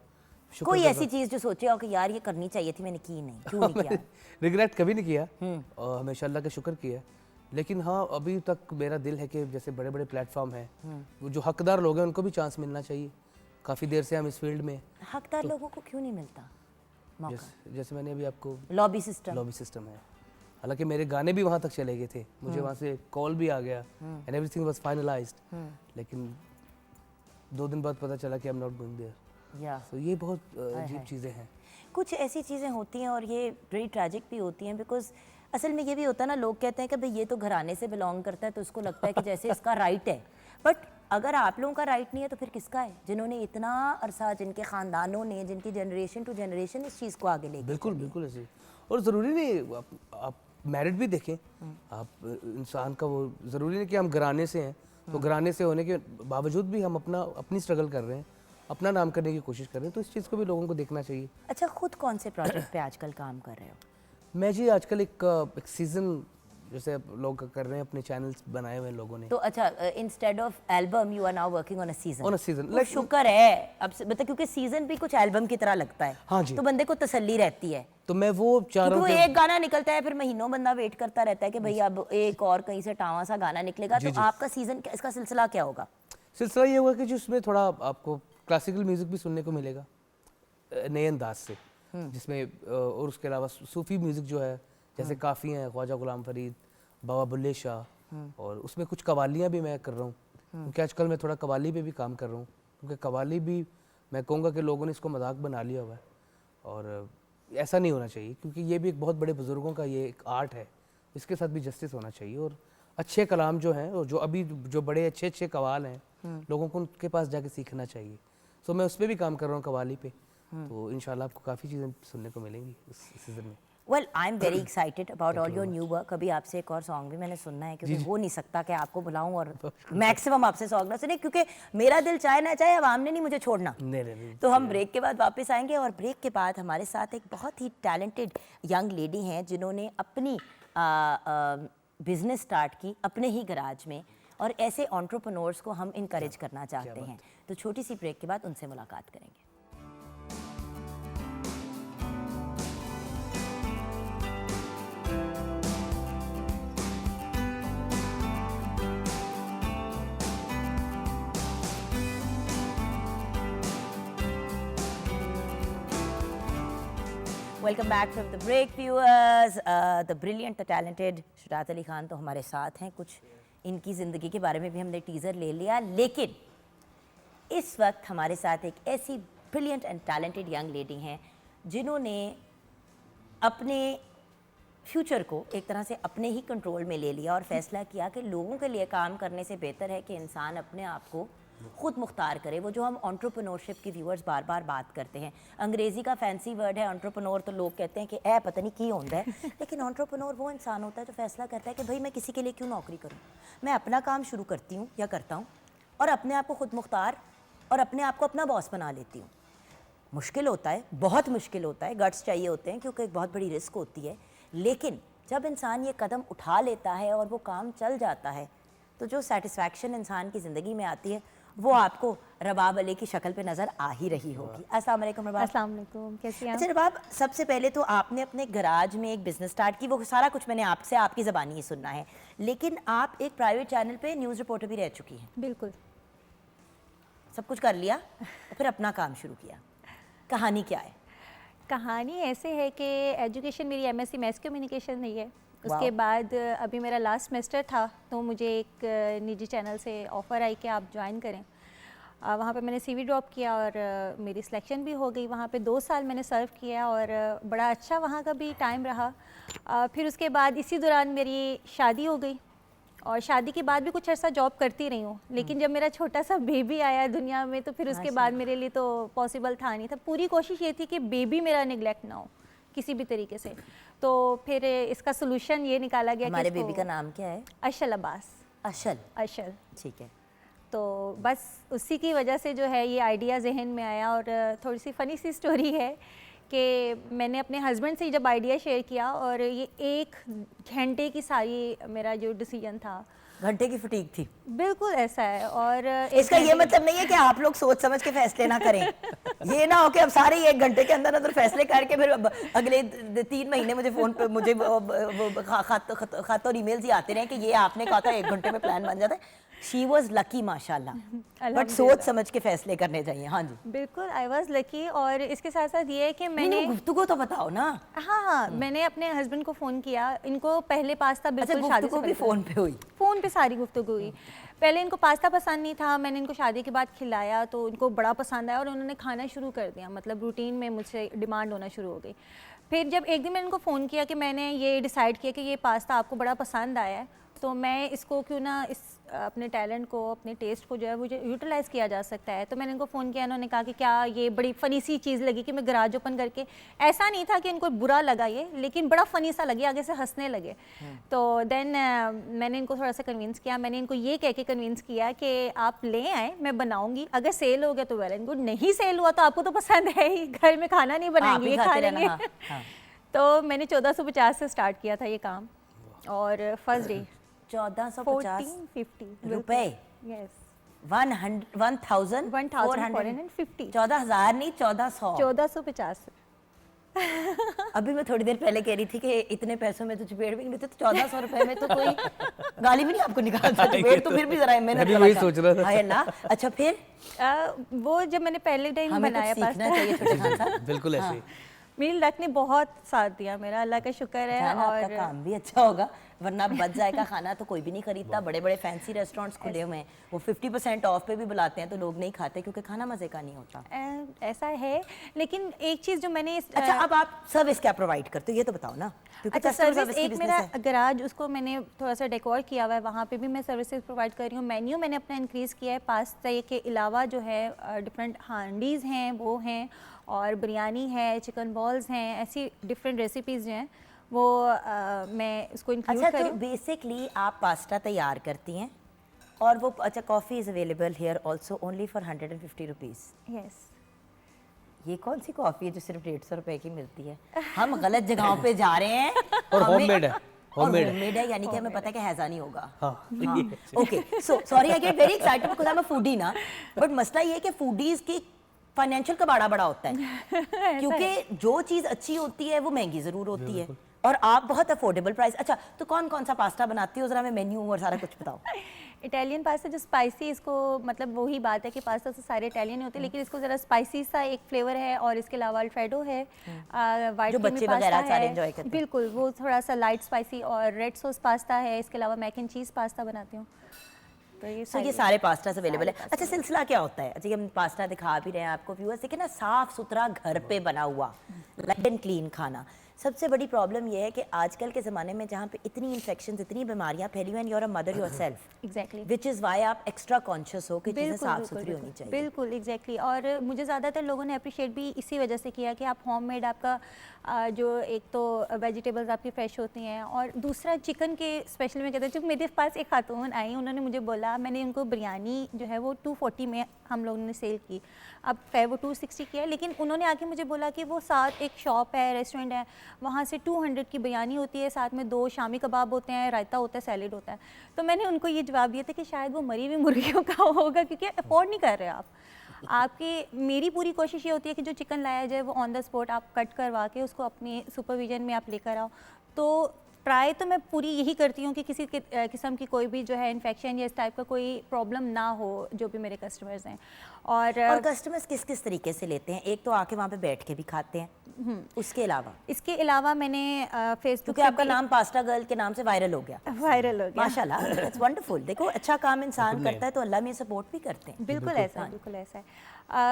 कोई ऐसी चीज जो सोचे हो कि यार ये करनी चाहिए थी, मैंने की नहीं, क्यों नहीं किया? रिग्रेट कभी नहीं किया और हमेशा अल्लाह का शुक्र किया। लेकिन हाँ, अभी तक मेरा दिल है कि जैसे बड़े बड़े प्लेटफॉर्म हैं, वो जो हकदार लोग हैं उनको भी चांस मिलना चाहिए। काफ़ी देर से हम इस फील्ड में, हकदार लोगों को क्यों नहीं मिलता मौका? जैसे मैंने अभी आपको लॉबी सिस्टम। लॉबी सिस्टम है। हालांकि मेरे गाने भी वहाँ तक चले गए थे, मुझे वहाँ से कॉल भी आ गया एंड एवरीथिंग वाज फाइनलाइज्ड, लेकिन 2 दिन बाद पता चला कि I am not going there. या तो ये बहुत अजीब चीज़ें हैं। कुछ ऐसी चीज़ें होती हैं और ये बड़ी ट्रैजिक भी होती हैं, बिकॉज असल में ये भी होता है ना, लोग कहते हैं कि भाई ये तो घराने से बिलोंग करता है तो उसको लगता है कि जैसे इसका राइट है, बट अगर आप लोगों का राइट नहीं है तो फिर किसका है? जिन्होंने इतना अरसा, जिनके ख़ानदानों ने, जिनकी जनरेशन टू जनरेशन इस चीज़ को आगे लेके बिल्कुल बिल्कुल ऐसे। और ज़रूरी नहीं आप मेरिट भी देखें, आप इंसान का वो ज़रूरी नहीं कि हम घराने से हैं तो घराने से होने के बावजूद भी हम अपनी स्ट्रगल कर रहे हैं, अपना नाम करने की कोशिश कर रहे हैं, तो इस चीज़ को भी लोगों को देखना चाहिए। अच्छा, खुद कौन से प्रोजेक्ट पे आजकल काम कर रहे हो? मैं जी आजकल एक सीज़न जैसे लोग कर रहे हैं, अपने चैनल्स बनाए हुए हैं लोगों ने। तो अच्छा, instead of album you are now working on a season. On a season like शुक्र है अब मतलब, क्योंकि सीजन भी कुछ एल्बम की तरह लगता है। हाँ जी। तो बंदे को तसल्ली रहती है, तो मैं वो चाह रहा क्योंकि हूँ वो एक गाना निकलता है फिर महीनों बंदा वेट करता रहता है कि भाई अब एक और कहीं से टावा सा गाना निकलेगा। तो आपका सीजन, इसका सिलसिला क्या होगा? सिलसिला ये होगा कि जिसमें थोड़ा आपको क्लासिकल म्यूजिक भी सुनने को मिलेगा नए अंदाज से, जिसमें और उसके अलावा सूफी म्यूजिक जो है, जैसे काफ़ी हैं, ख्वाजा गुलाम फरीद, बाबा बुल्ले शाह, और उसमें कुछ कवालियाँ भी मैं कर रहा हूँ, क्योंकि आजकल मैं थोड़ा कवाली पे भी काम कर रहा हूँ, क्योंकि कवाली भी मैं कहूँगा कि लोगों ने इसको मजाक बना लिया हुआ है और ऐसा नहीं होना चाहिए, क्योंकि ये भी एक बहुत बड़े बुज़ुर्गों का ये एक आर्ट है, इसके साथ भी जस्टिस होना चाहिए। और अच्छे कलाम जो हैं और जो अभी जो बड़े अच्छे अच्छे कवाल हैं, लोगों को उनके पास जाके सीखना चाहिए। सो मैं उस पर भी काम कर रहा हूँ, कवाली पे, तो इंशाल्लाह आपको काफ़ी चीज़ें सुनने को मिलेंगी इस सीज़न में। Well, I am very excited about all your new work. अभी आपसे एक और सॉन्ग भी मैंने सुनना है, क्योंकि हो नहीं सकता कि आपको बुलाऊं और मैक्सिमम आपसे सॉन्ग ना सुने, क्योंकि मेरा दिल चाहे ना चाहे अब आमने नहीं मुझे छोड़ना। नहीं। तो हम ब्रेक के बाद वापस आएंगे, और ब्रेक के बाद हमारे साथ एक बहुत ही टैलेंटेड यंग लेडी हैं जिन्होंने अपनी बिजनेस स्टार्ट की अपने ही गराज में, और ऐसे एंटरप्रेन्योर्स को हम इनकरेज करना चाहते हैं। तो छोटी सी ब्रेक के बाद उनसे मुलाकात करेंगे। Welcome back from the break viewers. The brilliant, the talented Shujaat Ali Khan तो हमारे साथ हैं। कुछ इनकी ज़िंदगी के बारे में भी हमने टीज़र ले लिया, लेकिन इस वक्त हमारे साथ एक ऐसी brilliant and talented young lady हैं जिन्होंने अपने फ्यूचर को एक तरह से अपने ही कंट्रोल में ले लिया और फैसला किया कि लोगों के लिए काम करने से बेहतर है कि इंसान अपने आप को खुद मुख्तार करे। वो जो हम एंटरप्रेन्योरशिप की व्यूअर्स बार बार बात करते हैं, अंग्रेज़ी का फैंसी वर्ड है एंटरप्रेन्योर, तो लोग कहते हैं कि ए पता नहीं की होता है, लेकिन एंटरप्रेन्योर वो इंसान होता है जो फैसला करता है कि भाई मैं किसी के लिए क्यों नौकरी करूँ, मैं अपना काम शुरू करती हूँ या करता हूँ और अपने आप को खुद मुख्तार और अपने आप को अपना बॉस बना लेती हूँ। मुश्किल होता है, बहुत मुश्किल होता है, गट्स चाहिए होते हैं, क्योंकि एक बहुत बड़ी रिस्क होती है, लेकिन जब इंसान ये कदम उठा लेता है और वो काम चल जाता है, तो जो सेटिस्फैक्शन इंसान की ज़िंदगी में आती है वो आपको रबाब अली की शक्ल पे नज़र आ ही रही होगी। अस्सलाम वालेकुम रबाब। अस्सलाम वालेकुम, कैसी हैं? अच्छा रबाब, सबसे पहले तो आपने अपने गराज में एक बिज़नेस स्टार्ट की, वो सारा कुछ मैंने आपसे आपकी ज़बानी ही सुनना है, लेकिन आप एक प्राइवेट चैनल पे न्यूज़ रिपोर्टर भी रह चुकी हैं। बिल्कुल, सब कुछ कर लिया और फिर अपना काम शुरू किया। कहानी क्या है? कहानी ऐसे है कि एजुकेशन मेरी एमएससी मैस कम्युनिकेशन रही है। उसके बाद अभी मेरा लास्ट सेमेस्टर था, तो मुझे एक निजी चैनल से ऑफ़र आई कि आप ज्वाइन करें। वहाँ पे मैंने सीवी ड्रॉप किया और मेरी सिलेक्शन भी हो गई। वहाँ पे 2 साल मैंने सर्व किया और बड़ा अच्छा वहाँ का भी टाइम रहा। फिर उसके बाद इसी दौरान मेरी शादी हो गई और शादी के बाद भी कुछ अर्सा जॉब करती रही हूँ, लेकिन जब मेरा छोटा सा बेबी आया दुनिया में तो फिर उसके बाद मेरे लिए तो पॉसिबल था नहीं था। पूरी कोशिश ये थी कि बेबी मेरा निगलेक्ट ना हो किसी भी तरीके से। तो फिर इसका सोल्यूशन ये निकाला गया। हमारे बेबी का नाम क्या है? अशल अब्बास। अशल, ठीक है। तो बस उसी की वजह से जो है ये आइडिया जहन में आया। और थोड़ी सी फ़नी सी स्टोरी है कि मैंने अपने हस्बैंड से जब आइडिया शेयर किया और ये 1 घंटे की सारी मेरा जो डिसीजन था, घंटे की फटीक थी। बिल्कुल ऐसा है। और इसका ये मतलब नहीं है कि आप लोग सोच समझ के फैसले ना करें। ये ना हो कि अब सारे 1 घंटे के अंदर अंदर फैसले करके फिर अगले 3 महीने मुझे फोन पे मुझे खत और ईमेल्स ही आते रहे कि ये आपने कहा था 1 घंटे में प्लान बन जाता है। शी वॉज लकी माशाल्लाह, बट सोच समझ के फैसले करने चाहिए। हाँ जी बिल्कुल, आई वॉज लकी। और इसके साथ साथ ये है कि मैंने गुफ्तगू तो बताओ ना। हाँ, मैंने अपने हस्बैंड को फ़ोन किया। इनको पहले पास्ता बिल्कुल शादी से गुफ्तगू भी फोन पे हुई? फ़ोन पे सारी गुफ्तगू हुई। पहले इनको पास्ता पसंद नहीं था, मैंने इनको शादी के बाद खिलाया तो इनको बड़ा पसंद आया और उन्होंने खाना शुरू कर दिया, मतलब रूटीन में मुझसे डिमांड होना शुरू हो गई। फिर जब एक दिन मैंने इनको फ़ोन किया कि मैंने ये डिसाइड किया कि ये पास्ता आपको बड़ा पसंद आया है, तो मैं इसको क्यों ना इस अपने टैलेंट को, अपने टेस्ट को जो है वो यूटिलाइज़ किया जा सकता है। तो मैंने इनको फ़ोन किया, इन्होंने कहा कि क्या ये बड़ी फ़नी सी चीज़ लगी कि मैं गराज ओपन करके, ऐसा नहीं था कि इनको बुरा लगा ये, लेकिन बड़ा फ़नी सा लगे, आगे से हंसने लगे। तो देन मैंने इनको थोड़ा सा कन्विंस किया। मैंने इनको ये कह के कन्विंस किया कि आप ले आएँ, मैं बनाऊँगी, अगर सेल हो गया तो वेल एंड गुड, नहीं सेल हुआ तो आपको तो पसंद है ही, घर में खाना नहीं बनाएंगे, ये खा लेंगे। तो मैंने 1450 से स्टार्ट किया था ये काम, और फर्स्ट डे 1450 रुपए। यस, 1450। 14,000 नहीं, 1400। 1450। अभी मैं थोड़ी देर पहले कह रही थी कि इतने पैसों में तो चपेट भी नहीं देते, तो 1400 रुपए में तो कोई गाली भी नहीं आपको निकालता। चपेट तो फिर भी जरा मेहनत मैं वही सोच रहा था। हाय अल्लाह। अच्छा फिर वो जब मैंने पहले टाइम हमें बनाया कुछ सीखना चाहिए छोटे खान साहब। बिल्कुल ऐसे ही। मेरी लक ने बहुत साथ दिया मेरा, अल्लाह का शुक्र है। जाना और आपका काम भी अच्छा होगा, वरना बच जाएगा खाना तो कोई भी नहीं खरीदता। बड़े बड़े फैंसी रेस्टोरेंट्स खुले हुए हैं, वो 50% ऑफ पे भी बुलाते हैं तो लोग नहीं खाते क्योंकि खाना मजे का नहीं होता। ऐसा है, लेकिन एक चीज़ जो मैंने अच्छा अब आप सर्विस क्या प्रोवाइड करते हो ये तो बताओ ना, क्योंकि अच्छा customer सर्विस, service की एक business मेरा है। गराज, उसको मैंने थोड़ा सा डेकोर किया हुआ है, वहाँ पे भी मैं सर्विसेज प्रोवाइड कर रही हूँ। मेन्यू मैंने अपना इंक्रीज़ किया है, पास्ता के अलावा जो है डिफरेंट हांडीज़ हैं वो हैं, और बिरयानी है, चिकन बॉल्स हैं, ऐसी डिफरेंट रेसिपीज़ जो हैं वो मैं उसको इंक्लूड अच्छा कर तो बेसिकली आप पास्ता तैयार करती हैं और वो, अच्छा coffee is available here also only for 150 rupees. Yes. ये कौन सी कॉफ़ी है जो सिर्फ 150 रुपए की मिलती है? हम गलत जगहों पे जा रहे हैं। और हमें- होममेड है, होममेड है। होममेड है, यानी कि हमें पता है कि हैजा नहीं होगा। हाँ। Okay so sorry I get very excited because I am a foodie ना, बट मसला ये है कि फूडीज की फाइनेंशियल कबाड़ा बड़ा होता है क्योंकि जो चीज़ अच्छी होती है वो महंगी ज़रूर होती है और आप बहुत अफोर्डेबल प्राइस। अच्छा तो कौन कौन सा पास्ता बनाती हो, ज़रा हमें मेन्यू और सारा कुछ बताओ। इटालियन पास्ता जो स्पाइसी, इसको मतलब वही बात है कि पास्ता तो सारे इटालियन होते हैं, लेकिन इसको ज़रा स्पाइसी सा एक फ्लेवर है, और इसके अलावा अल्फ्रेडो है, वाइट जो बच्चे वगैरह सारे enjoy करते हैं। बिल्कुल वो थोड़ा सा लाइट स्पाइसी, और रेड सॉस पास्ता है, इसके अलावा मैक एंड चीज़ पास्ता बनाती हूँ। तो ये सारे पास्तास अवेलेबल है। अच्छा सिलसिला क्या होता है? अच्छा हम पास्ता दिखा भी रहे हैं आपको व्यूअर्स, देखिए ना साफ सुथरा घर पे बना हुआ लाइट एंड क्लीन खाना। सबसे बड़ी प्रॉब्लम ये है कि आजकल के ज़माने में जहाँ पे इतनी इन्फेक्शंस, इतनी बीमारियाँ फैली हुई हैं, you are a mother yourself, exactly, which is why आप एक्स्ट्रा कॉन्शियस हो कि चीज़ें बिल्कुल साफ बिल्कुल सुथरी होनी चाहिए। बिल्कुल एग्जैक्टली। और मुझे ज़्यादातर लोगों ने अप्रिशिएट भी इसी वजह से किया कि आप होममेड, आपका जो एक तो वेजिटेबल्स आपकी फ्रेश होती हैं, और दूसरा चिकन के स्पेशली मैं कहता हूँ, जब मेरे पास एक खातून आई, उन्होंने मुझे बोला, मैंने उनको बिरयानी जो है वो 240 में हम लोगों ने सेल की, अब है वो 260 की है, लेकिन उन्होंने आके मुझे बोला कि वो साथ एक शॉप है, रेस्टोरेंट है, वहाँ से 200 की बिरयानी होती है, साथ में 2 शामी कबाब होते हैं, रायता होता है, सैलेड होता है। तो मैंने उनको ये जवाब दिया था कि शायद वो मरी हुई मुर्गियों का होगा, क्योंकि अफोर्ड नहीं कर रहे आप। आपकी मेरी पूरी कोशिश ये होती है कि जो चिकन लाया जाए वो ऑन द स्पॉट आप कट करवा के उसको अपने सुपरविजन में आप लेकर आओ। तो ट्राई तो मैं पूरी यही करती हूँ कि किसी किस्म की कोई भी जो है इन्फेक्शन या इस टाइप का कोई प्रॉब्लम ना हो जो भी मेरे कस्टमर्स हैं। और कस्टमर्स किस किस तरीके से लेते हैं? एक तो आके वहाँ पे बैठ के भी खाते हैं, उसके अलावा इसके अलावा मैंने फेसबुक, क्योंकि आपका नाम पास्ता गर्ल के नाम से वायरल हो गया हो गया माशाल्लाह, इट्स वंडरफुल। देखो अच्छा काम इंसान करता है तो अल्लाह में सपोर्ट भी करते हैं। बिल्कुल ऐसा है, बिल्कुल ऐसा है।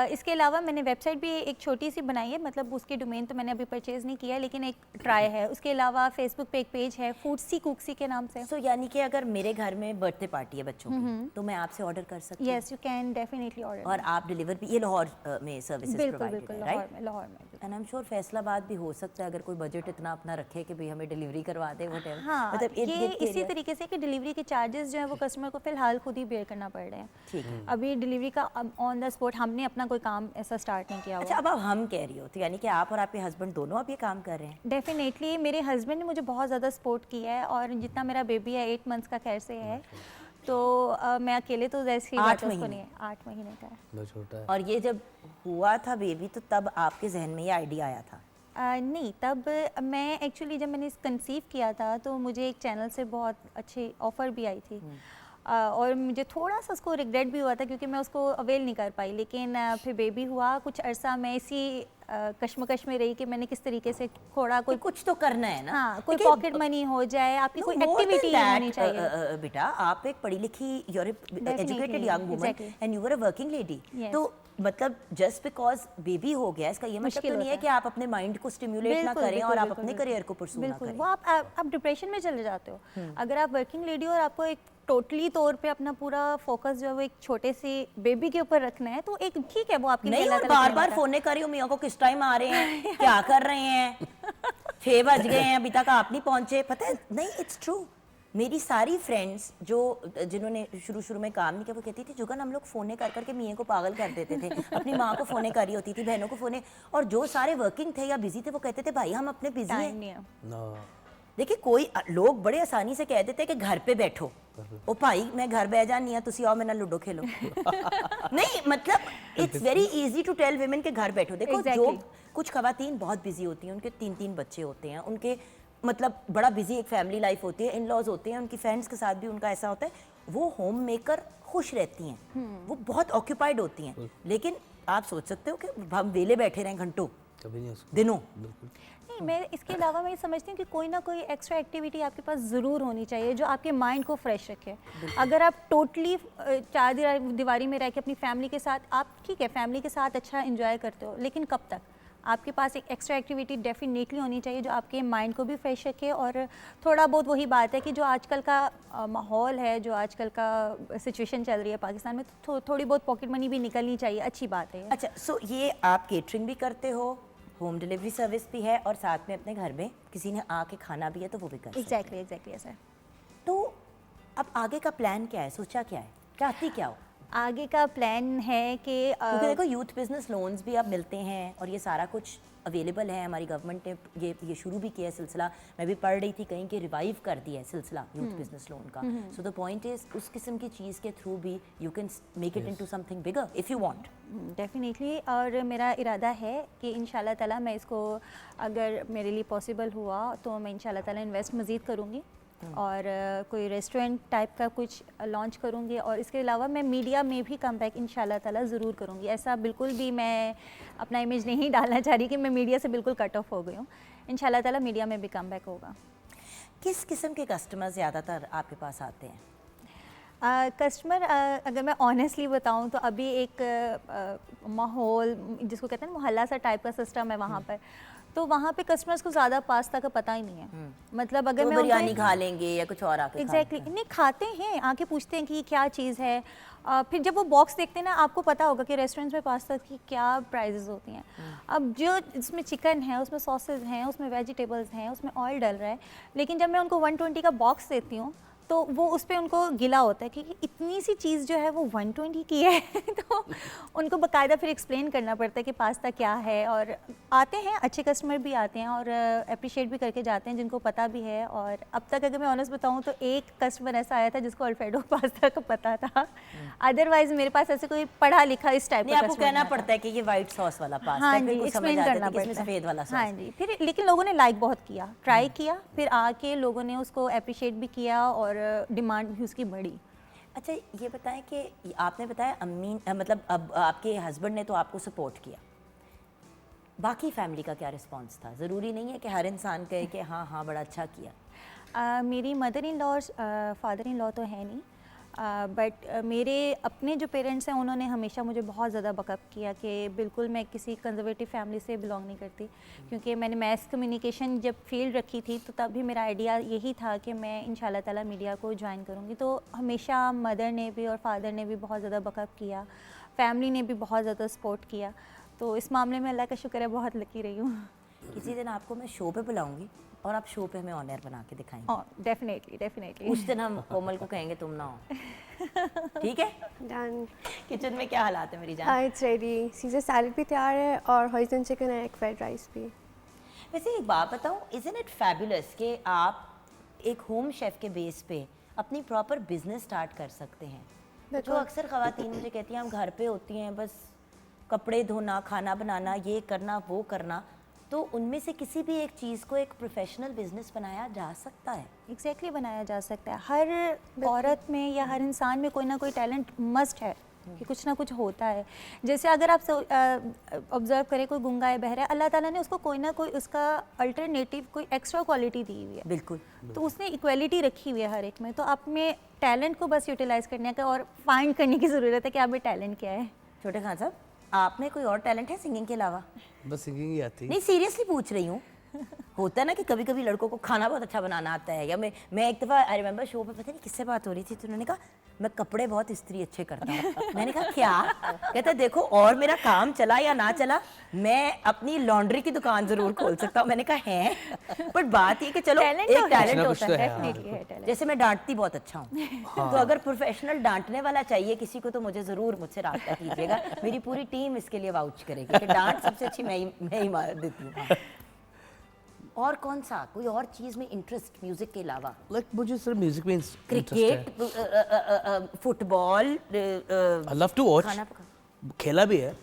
इसके अलावा मैंने वेबसाइट भी एक छोटी सी बनाई है, मतलब उसके डोमेन तो मैंने अभी परचेज़ नहीं किया, लेकिन एक ट्राई है। उसके अलावा फेसबुक पे एक पेज है फूडसी कुकसी के नाम से। सो यानी कि अगर मेरे घर में बर्थडे पार्टी है बच्चों की तो मैं आपसे ऑर्डर कर सकती हूँ? Yes you can definitely order. और आप डिलीवर भी, ये लाहौर में सर्विसेज बिल्कुल प्रोवाइडेड बिल्कुल, है, लाहौर राइट? में, लाहौर में। And I am sure Faisalabad भी हो सकता है अगर कोई बजट इतना अपना रखे कि भाई हमें डिलीवरी करवा दे व्हाटएवर। हाँ, मतलब ये इसी तरीके से कि डिलीवरी के चार्जेस जो है वो कस्टमर को फिलहाल खुद ही बेयर करना पड़ रहे हैं। ठीक है। अभी डिलीवरी का ऑन द स्पॉट हमने हमने अपना कोई काम ऐसा स्टार्ट नहीं किया अच्छा, हुआ। अब हम कह रही हो तो यानी कि आप और आपके हस्बैंड दोनों अब ये काम कर रहे हैं? डेफिनेटली मेरे हस्बैंड ने मुझे बहुत ज़्यादा सपोर्ट किया है, और जितना मेरा बेबी है 8 मंथ्स का खैर से है, तो मैं अकेले तो जैसी बात 8 है उसको महीने? नहीं है, 8 महीने का है। बहुत छोटा है। और ये जब हुआ था बेबी तो तब आपके जहन में ये आइडिया आया था? नहीं, तब मैं एक्चुअली जब मैंने कंसीव किया था तो मुझे एक चैनल से बहुत अच्छी ऑफ़र भी आई थी, और मुझे थोड़ा सा उसको रिग्रेट भी हुआ था क्योंकि मैं उसको अवेल नहीं कर पाई। लेकिन फिर बेबी हुआ, कुछ अरसा मैं इसी कश्मकश में रही कि मैंने किस तरीके से थोड़ा कोई कोई, कुछ तो करना है ना। हाँ, कोई देखिए, पॉकेट मनी हो जाए, आपकी कोई more than एक्टिविटी that, होनी चाहिए। बेटा आप एक पढ़ी लिखी, you're a educated young woman exactly. and you were a working lady. Yes. तो मतलब जस्ट बिकॉज बेबी हो गया इसका ये मतलब मुश्किल तो नहीं है होता कि आप अपने माइंड को स्टिम्युलेट ना बिल्कुल, करें बिल्कुल, और आप बिल्कुल, अपने बिल्कुल। करियर को परसू ना बिल्कुल, करें। वो आप डिप्रेशन में चले जाते हो। अगर आप वर्किंग लेडी और आपको एक टोटली तौर पे अपना पूरा फोकस जो है वो एक छोटे से बेबी के ऊपर रखना है, तो एक ठीक है वो आपके लिए नहीं, अल्लाह और ताला की बार बार नेमत है। फोन कर रही हूँ मियाँ को, किस टाइम आ रहे हैं, क्या कर रहे हैं, 6 बज गए हैं अभी तक आप नहीं पहुंचे। पता है नहीं, इट्स ट्रू। मेरी सारी फ्रेंड्स जिन्होंने शुरू में काम नहीं किया वो कहती थी जुगन हम लोग फ़ोने कर करके मियाँ को पागल कर देते थे, अपनी माँ को फ़ोने करी होती थी, बहनों को फ़ोने, और जो सारे वर्किंग थे या बिजी थे वो कहते थे भाई हम अपने बिजी टाइम हैं। नहीं है। ना देखिए कोई लोग बड़े आसानी से कह देते हैं कि घर पे बैठो, ओ भाई मैं घर बह जानी है, तुसी आओ मेरे नाल लूडो खेलो। नहीं मतलब it's very easy to tell women के घर बैठो। देखो Exactly. जो कुछ खवातीन बहुत बिजी होती हैं, उनके 3-3 बच्चे होते हैं, उनके मतलब बड़ा बिजी एक फैमिली लाइफ होती है, इन लॉज होते हैं, उनकी फ्रेंड्स के साथ भी उनका ऐसा होता है, वो होम मेकर खुश रहती हैं, वो बहुत ऑक्यूपाइड होती हैं। लेकिन आप सोच सकते हो कि हम वेले बैठे रहें घंटों कभी नहीं उसको दिनों। बिल्कुल नहीं, मैं इसके अलावा मैं ये समझती हूँ कि कोई ना कोई एक्स्ट्रा एक्टिविटी आपके पास ज़रूर होनी चाहिए जो आपके माइंड को फ्रेश रखे। अगर आप टोटली चार दीवारी में रह के अपनी फैमिली के साथ, आप ठीक है फैमिली के साथ अच्छा इंजॉय करते हो, लेकिन कब तक? आपके पास एक एक्स्ट्रा एक्टिविटी डेफिनेटली होनी चाहिए जो आपके माइंड को भी फ्रेश रखे। और थोड़ा बहुत वही बात है कि जो आजकल का माहौल है, जो आजकल का सिचुएशन चल रही है पाकिस्तान में, तो थोड़ी बहुत पॉकेट मनी भी निकलनी चाहिए, अच्छी बात है। अच्छा, सो ये आप केटरिंग भी करते हो, होम डिलीवरी सर्विस भी है, और साथ में अपने घर में किसी ने आके खाना भी है तो वो भी कर सकते हैं। एग्जैक्टली ऐसा है। तो अब आगे का प्लान क्या है, सोचा क्या है, चाहती क्या हो? आगे का प्लान है कि क्योंकि देखो यूथ बिजनेस लोन्स भी अब मिलते हैं और ये सारा कुछ अवेलेबल है, हमारी गवर्नमेंट ने ये शुरू भी किया है सिलसिला। मैं भी पढ़ रही थी कहीं कि रिवाइव कर दिया है सिलसिला यूथ बिजनेस लोन का। सो द पॉइंट इज उस किस्म की चीज़ के थ्रू भी you can make it into something bigger if you want. Definitely, और मेरा इरादा है कि इंशाल्लाह ताला मैं इसको, अगर मेरे लिए पॉसिबल हुआ तो मैं इंशाल्लाह ताला इन्वेस्ट मज़ीद करूँगी और कोई रेस्टोरेंट टाइप का कुछ लॉन्च करूँगी। और इसके अलावा मैं मीडिया में भी कम बैक इंशाल्लाह ताला ज़रूर करूँगी। ऐसा बिल्कुल भी मैं अपना इमेज नहीं डालना चाह रही कि मैं मीडिया से बिल्कुल कट ऑफ हो गई हूँ। इंशाल्लाह ताला मीडिया में भी कम बैक होगा। किस किस्म के कस्टमर ज़्यादातर आपके पास आते हैं? कस्टमर अगर मैं ऑनेस्टली बताऊं तो अभी एक माहौल जिसको कहते हैं ना मोहल्ला सा टाइप का सिस्टम है वहाँ पर, तो वहाँ पे कस्टमर्स को ज़्यादा पास्ता का पता ही नहीं है। मतलब अगर तो मैं बिरयानी खा लेंगे या कुछ और आके एग्जैक्टली नहीं खाते हैं, आके पूछते हैं कि ये क्या चीज़ है। फिर जब वो बॉक्स देखते हैं ना, आपको पता होगा कि रेस्टोरेंट्स में पास्ता की क्या प्राइजेस होती हैं। अब जो इसमें चिकन है, उसमें सॉसेज हैं, उसमें वेजिटेबल्स हैं, उसमें ऑयल डल रहा है, लेकिन जब मैं उनको 120 का बॉक्स देती हूँ तो वो उस पर उनको गिला होता है कि इतनी सी चीज़ जो है वो 120 की है। तो उनको बाकायदा फिर एक्सप्लेन करना पड़ता है कि पास्ता क्या है। और आते हैं, अच्छे कस्टमर भी आते हैं और अप्रिशिएट भी करके जाते हैं जिनको पता भी है। और अब तक अगर मैं ऑनेस्ट बताऊं तो एक कस्टमर ऐसा आया था जिसको अल्फ्रेडो पास्ता का पता था। अदरवाइज मेरे पास ऐसे कोई पढ़ा लिखा इस टाइप नहीं, का आपको customer कहना नहीं आता। पड़ता है कि ये वाइट सॉस वाला पास्ता हाँ है, जी, फिर कुछ समझ एक्सप्लेन आता करना है कि इसमें पड़ता है। सफ़ेद वाला सॉस हाँ है। जी, फिर लेकिन लोगों ने लाइक बहुत किया, ट्राई किया, फिर आके लोगों ने उसको अप्रिशिएट भी किया और डिमांड भी उसकी बढ़ी। अच्छा ये बताएं कि आपने बताया अम्मी मतलब अब आपके हस्बैंड ने तो आपको सपोर्ट किया, बाकी फैमिली का क्या रिस्पांस था? ज़रूरी नहीं है कि हर इंसान कहे कि हाँ हाँ बड़ा अच्छा किया। मेरी mother in law father in law तो है नहीं, बट मेरे अपने जो पेरेंट्स हैं उन्होंने हमेशा मुझे बहुत ज़्यादा बकअप किया कि बिल्कुल मैं किसी कंजर्वेटिव फैमिली से बिलोंग नहीं करती। क्योंकि मैंने मैस कम्युनिकेशन जब फील्ड रखी थी तो तब भी मेरा आइडिया यही था कि मैं इंशाल्लाह ताला मीडिया को ज्वाइन करूँगी। तो हमेशा मदर ने भी और फादर ने भी बहुत ज़्यादा बकअप किया, फैमिली ने भी बहुत ज़्यादा सपोर्ट किया। तो इस मामले में अल्लाह का शुक्र है, बहुत लकी रही हूँ। किसी दिन आपको मैं शो पे बुलाऊंगी और आप शो पे हमें ऑन एयर बना के दिखाएंगे। Definitely definitely. उस दिन हम कोमल को कहेंगे तुम ना हो। ठीक है, डन। किचन में क्या हालात है मेरी जान? It's ready. सीजर सैलड भी तैयार है और हॉइजन चिकन है, एग फ्राइड राइस भी। वैसे एक बात बताऊं, इजंट इट फैबुलस कि आप एक होम शेफ के बेस पे अपनी प्रॉपर बिजनेस स्टार्ट कर सकते हैं। जो बिल्कुल। अक्सर ख़वातीन मुझे कहती हैं हम घर पे होती हैं, बस कपड़े धोना, खाना बनाना, ये करना वो करना, तो उनमें से किसी भी एक चीज़ को एक प्रोफेशनल बिजनेस बनाया जा सकता है। एग्जैक्टली बनाया जा सकता है। हर औरत में या हर इंसान में कोई ना कोई टैलेंट मस्ट है कि कुछ ना कुछ होता है। जैसे अगर आप ऑब्जर्व करें, कोई गूंगा है, बहरा है, अल्लाह ताला ने उसको कोई ना कोई उसका अल्टरनेटिव कोई एक्स्ट्रा क्वालिटी दी हुई है। बिल्कुल। तो उसने इक्वलिटी रखी हुई है हर एक में, तो आप में टैलेंट को बस यूटिलाइज करने का और फाइंड करने की ज़रूरत है कि आप में टैलेंट क्या है। छोटे खान साहब, आप में कोई और टैलेंट है सिंगिंग के अलावा? बस सिंगिंग ही आती है। नहीं, सीरियसली पूछ रही हूँ। होता है ना कि कभी कभी लड़कों को खाना बहुत अच्छा बनाना आता है, या मैं एक दफ़ा आई रिमेंबर शो पे पता नहीं किससे बात हो रही थी, तो उन्होंने कहा मैं कपड़े बहुत इस्त्री अच्छे करता हूँ। मैंने कहा क्या? कहता देखो और मेरा काम चला या ना चला, मैं अपनी लॉन्ड्री की दुकान जरूर खोल सकता हूँ। मैंने कहा है, बट बात ये कि चलो टैलेंट एक तो टैलेंट कुछ होता तो है। है, डेफिनेटली है टैलेंट। जैसे मैं डांटती बहुत अच्छा हूँ, तो अगर प्रोफेशनल डांटने वाला चाहिए किसी को, तो मुझे ज़रूर मुझसे राब्ता कीजिएगा। मेरी पूरी टीम इसके लिए वाउच करेगी कि डांट सबसे अच्छी मैं ही मार देती हूँ। और कौन सा कोई और चीज़ में इंटरेस्ट म्यूजिक के अलावा? लाइक मुझे सिर्फ म्यूजिक में cricket, football, I love to watch. खाना पका? खेला भी है,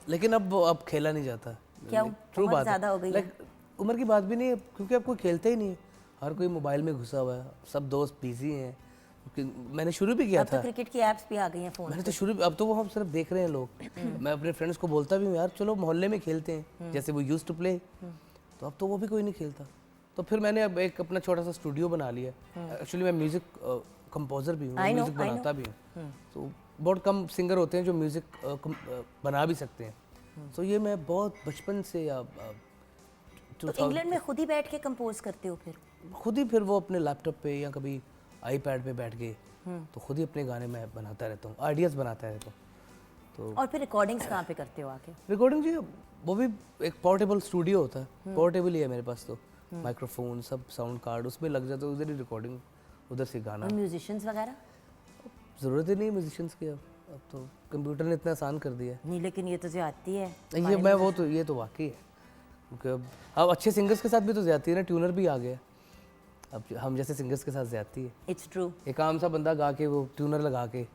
लेकिन अब खेला नहीं जाता। क्यों? ट्रू उम्र बात ज़्यादा हो गई है। लाइक उम्र की बात भी नहीं है, क्योंकि अब कोई खेलता ही नहीं है, हर कोई मोबाइल में घुसा हुआ है, सब दोस्त बिजी हैं। मैंने शुरू भी किया अब तो था, क्रिकेट की एप्स भी आ गई हैं फ़ोन मैंने पे। तो शुरू, अब तो वो हम सिर्फ देख रहे हैं लोग। मैं अपने फ्रेंड्स को बोलता भी हूँ यार चलो मोहल्ले में खेलते हैं, जैसे वो यूज्ड टू प्ले, तो अब तो वो भी कोई नहीं खेलता। तो फिर मैंने अब एक अपना छोटा सा स्टूडियो बना लिया। एक्चुअली मैं म्यूजिक कंपोजर भी हूँ, I know, म्यूजिक बनाता भी हूँ। तो बहुत कम सिंगर होते हैं जो म्यूजिक बना भी सकते हैं। तो ये मैं बहुत बचपन से या तो इंग्लैंड में खुद ही बैठ के कंपोज करते हो फिर? खुद ही फिर वो अपने लैपटॉप पे या कभी आईपैड पे बैठ के तो खुद ही अपने गाने मैं बनाता रहता हूँ, आइडियाज़ बनाता रहता हूँ। तो और फिर रिकॉर्डिंग्स कहाँ पे करते हो आके? रिकॉर्डिंग जी वो भी एक पोर्टेबल स्टूडियो होता है, पोर्टेबल ही है मेरे पास। तो माइक्रोफोन सब साउंड कार्ड उसमें लग जाता है, उधर ही रिकॉर्डिंग, उधर से गाना। और म्यूजिशियंस वगैरह? ज़रूरत ही नहीं म्यूजिशियंस की, अब तो कंप्यूटर ने इतना आसान कर दिया नहीं, लेकिन ये तो ज्यादती है। है। ये तो वाकई है, क्योंकि अब अच्छे सिंगर्स के साथ भी तो ज्यादती है ना, ट्यूनर भी आ गया। अब हम जैसे सिंगर्स के साथ ज्यादती है। It's true. एक आम सा बंदा गा के वो ट्यूनर लगा के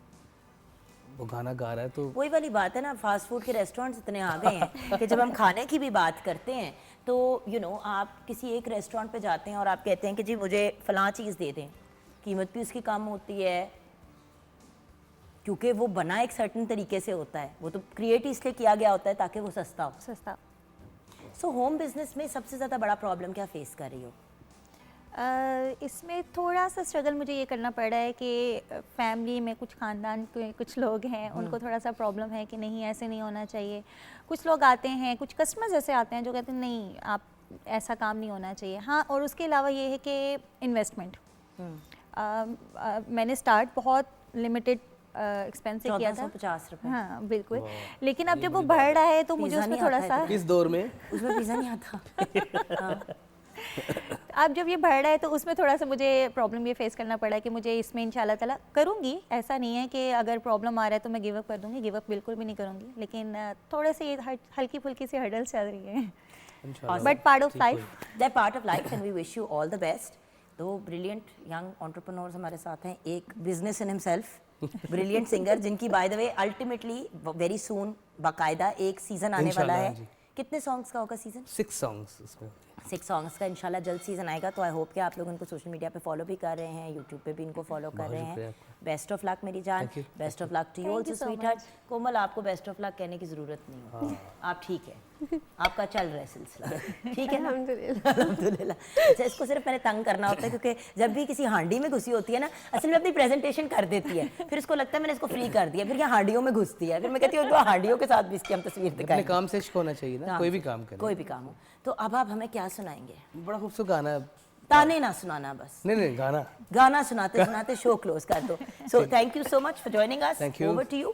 वो गाना गा रहा है, तो वही वाली बात है ना, फास्ट फूड के रेस्टोरेंट्स इतने आ गए हैं कि जब हम खाने की भी बात करते हैं तो आप किसी एक रेस्टोरेंट पे जाते हैं और आप कहते हैं कि जी मुझे फ़लाँ चीज़ दे दें, कीमत भी उसकी कम होती है क्योंकि वो बना एक सर्टन तरीके से होता है, वो तो क्रिएट इसलिए किया गया होता है ताकि वो सस्ता हो। सस्ता। सो होम बिजनेस में सबसे ज़्यादा बड़ा प्रॉब्लम क्या फेस कर रही हो? इसमें थोड़ा सा स्ट्रगल मुझे ये करना पड़ रहा है कि फैमिली में कुछ ख़ानदान के कुछ लोग हैं, उनको थोड़ा सा प्रॉब्लम है कि नहीं ऐसे नहीं होना चाहिए। कुछ लोग आते हैं, कुछ कस्टमर्स ऐसे आते हैं जो कहते हैं नहीं आप ऐसा काम नहीं होना चाहिए। हाँ, और उसके अलावा ये है कि इन्वेस्टमेंट, मैंने स्टार्ट बहुत लिमिटेड एक्सपेंस से किया था, 1450 रुपये। हाँ बिल्कुल, लेकिन अब जब वो बढ़ रहा है तो मुझे पिज़्ज़ा उसमें नहीं थोड़ा आता है सा किस दौर में उसमें पिज़्ज़ा नहीं आता। अब जब ये बढ़ रहा है तो उसमें थोड़ा सा मुझे प्रॉब्लम ये फेस करना पड़ा है कि मुझे इसमें इंशाल्लाह ताला करूँगी। ऐसा नहीं है कि अगर प्रॉब्लम आ रहा है तो मैं गिव अप कर दूँगी, गिव अप बिल्कुल भी नहीं करूँगी, लेकिन थोड़े से ये हल्की फुल्की सी हर्डल्स चल रही हैं, but part of life. They're part of life and we wish you all the best. दो ब्रिलियंट यंग एंटरप्रेन्योर्स हमारे साथ हैं, एक business in himself, brilliant singer जिनकी by the way ultimately very soon बाकायदा एक सीजन आने वाला इंशाल्लाह, है। जी। कितने सॉन्ग्स का होगा सीजन? 6 सॉन्ग्स इसमें। 6 सॉन्ग्स का इंशाल्लाह जल्द सीजन आएगा। तो आई होप कि आप लोग इनको सोशल मीडिया पे फॉलो भी कर रहे हैं, यूट्यूब पे भी इनको फॉलो कर रहे शुक्रिया हैं। आपका। बेस्ट ऑफ लक मेरी जान, Thank you. Best of luck to you Thank also you so sweetheart. Komal आपको बेस्ट ऑफ लक कहने की ज़रूरत नहीं है, आप ठीक है, आपका चल रहा है सिलसिला, ठीक है ना? अल्हम्दुलिल्लाह। अल्हम्दुलिल्लाह। अच्छा, इसको सिर्फ मैंने तंग करना होता है क्योंकि जब भी किसी हांडी में घुसी होती है ना, असल में अपनी प्रेजेंटेशन कर देती है, फिर इसको लगता है मैंने इसको फ्री कर दिया, फिर ये हांडियों में घुसती है, फिर मैं कहती हूँ जो हांडियों के साथ भी इसकी हम तस्वीर अपने दिखाएं। काम से इश्क होना चाहिए ना, कोई भी काम करे। कोई भी काम हो। तो अब आप हमें क्या सुनाएंगे? बड़ा खूबसूरत गाना है। ताने ना सुनाना, बस नहीं गाना। गाना सुनाते सुनाते शो क्लोज कर दो। So thank you so much for joining us. Thank you. Over to you.